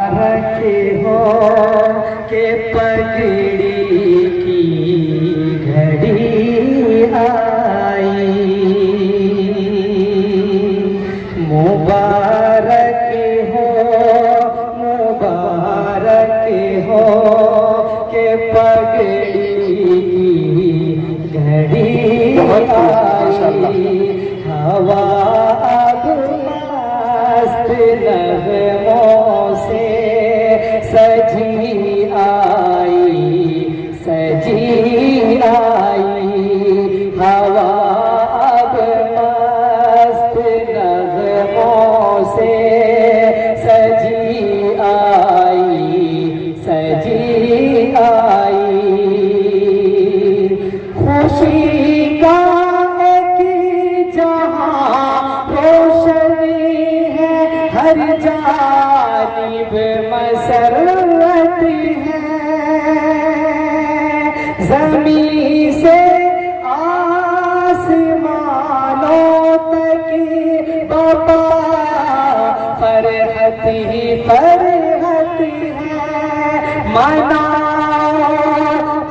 मुबारक हो के पगड़ी की घड़ी आई। मुबारक हो के पगड़ी की घड़ी आई। हवा अब मस्त नगमों से सजी आई। हवा अब मस्त नगमों से सजी आई। खुशी का एक जहां रोशनी है, हर जानिब मसरत है। ज़मीं से आसमानों तक बाबा फरहत ही फरहत है। मनाओ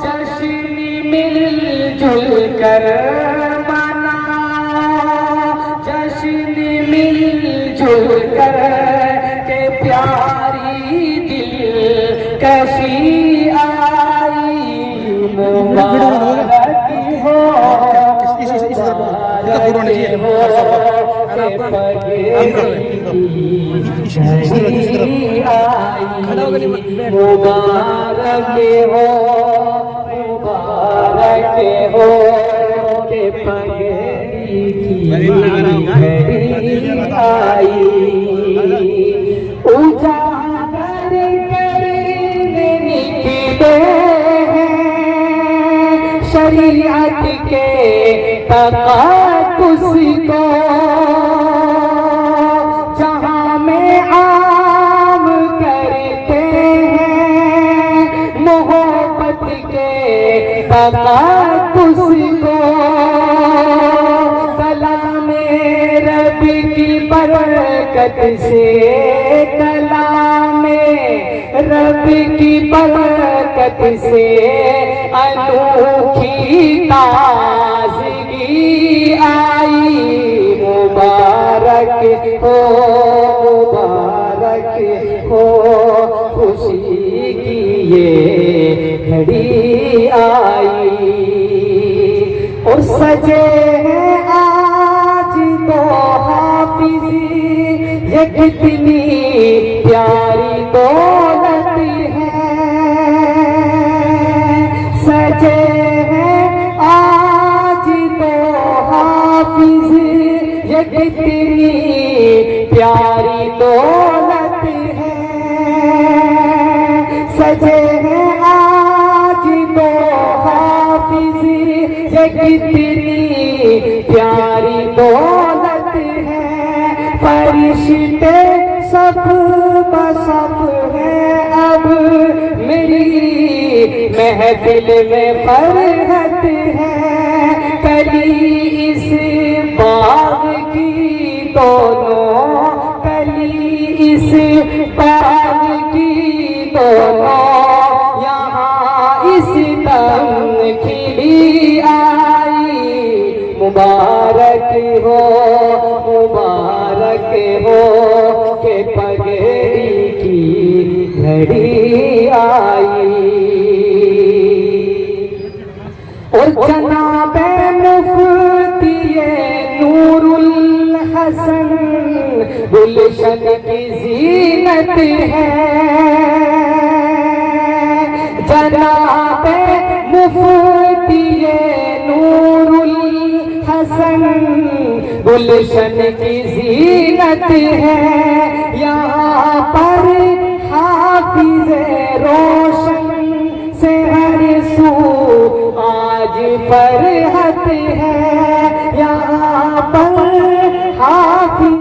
जश्न मिलजुल कर, मनाओ जश्न मिलजुल कर के प्यारी दिलकशी आई। मुबारक हो के पगड़ी आई। मुबारक हो के पगड़ी आई। उजागर करने निकले शरीयत के तक़द्दुस को, जहां में आम करते हैं मोहब्बत के तक़द्दुस को। कलाम रब की बरकत से, कलाम रब की बरकत से अनोखी ताज़गी आई। मुबारक हो खुशी की ये घड़ी आई। और सजे हैं आज तो हाफिज़, ये कितनी प्यारी दौलत है। सजे हैं आज तो हाफिज़, ये कितनी प्यारी दौलत है। सजे हैं आज तो हाफिज़, ये कितनी प्यारी दौलत है। फरिश्ते सब बसब है अब मेरी महफिल में फरहत है। कली इस बाग की दोनों, कली इस बाग की दोनों यहाँ इस दम खिली आई। मुबारक हो के पगड़ी की घड़ी आई। और जनाबे मुफ्तिये नूरुल हसन गुलशन की जीनत है। जनाबे मुफ्तिये नूरुल हसन गुलशन की जीनत है। यहाँ पर हाफिज़े रोशन से हर सू आज फरहत है। यहाँ पर हाफिज़